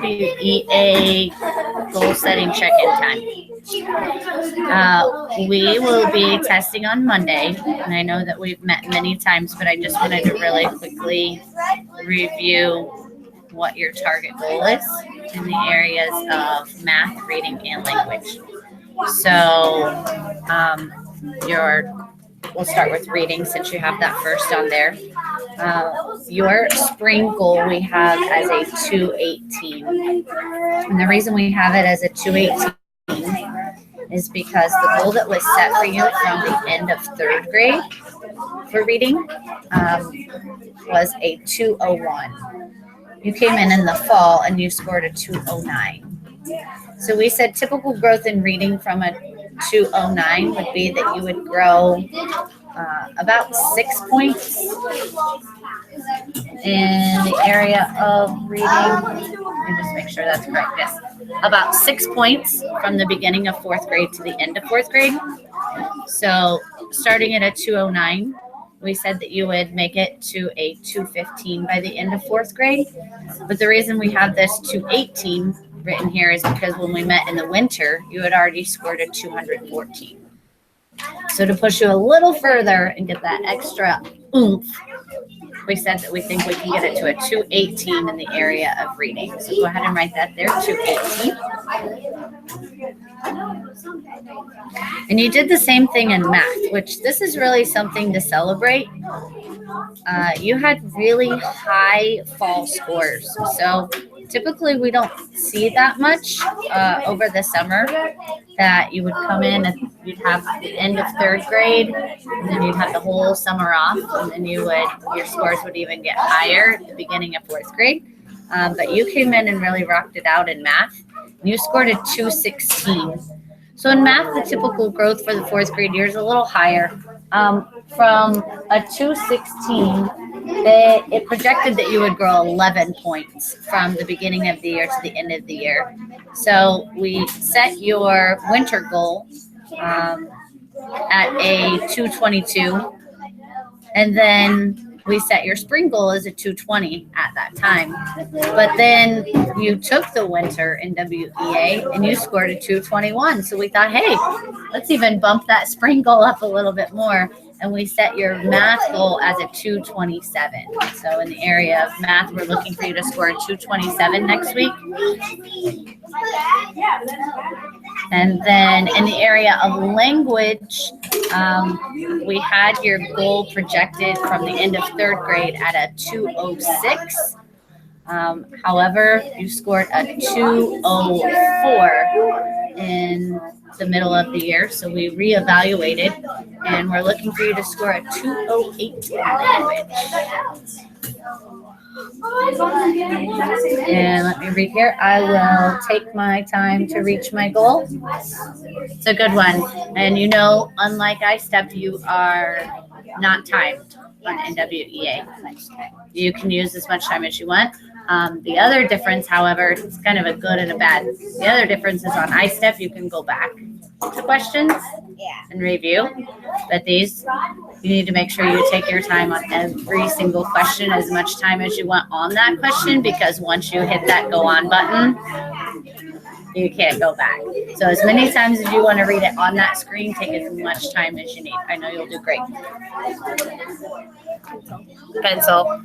NWEA goal setting check-in time. We will be testing on Monday, and I know that we've met many times, but I just wanted to really quickly review what your target goal is in the areas of math, reading, and language. So, we'll start with reading since you have that first on there. Your spring goal we have as a 218. And the reason we have it as a 218 is because the goal that was set for you from the end of third grade for reading was a 201. You came in the fall and you scored a 209. So we said typical growth in reading from a 209 would be that you would grow about 6 points in the area of reading. Let me just make sure that's correct. Yes, about 6 points from the beginning of fourth grade to the end of fourth grade. So starting at a 209, we said that you would make it to a 215 by the end of fourth grade. But the reason we have this 218 written here is because when we met in the winter, you had already scored a 214. So to push you a little further and get that extra oomph, we said that we think we can get it to a 218 in the area of reading. So go ahead and write that there, 218. And you did the same thing in math, which this is really something to celebrate. You had really high fall scores. So typically we don't see that much over the summer, that you would come in and you'd have the end of third grade, and then you'd have the whole summer off, and then your scores would even get higher at the beginning of fourth grade. But you came in and really rocked it out in math. You scored a 216. So in math, the typical growth for the fourth grade year is a little higher. From a 216, it projected that you would grow 11 points from the beginning of the year to the end of the year. So we set your winter goal at a 222, and then we set your spring goal as a 220 at that time. But then you took the winter in WEA and you scored a 221. So we thought, hey, let's even bump that spring goal up a little bit more. And we set your math goal as a 227. So in the area of math, we're looking for you to score a 227 next week. And then in the area of language, we had your goal projected from the end of third grade at a 206. However, you scored a 204 in the middle of the year. So we reevaluated, and we're looking for you to score a 208 in language. And let me read here. I will take my time to reach my goal. It's a good one. And unlike iStep, you are not timed on NWEA. You can use as much time as you want. The other difference, however, it's kind of a good and a bad. The other difference is on iStep, you can go back to questions and review. But these, you need to make sure you take your time on every single question, as much time as you want on that question, because once you hit that go on button, you can't go back. So as many times as you want to read it on that screen, take as much time as you need. I know you'll do great. Pencil.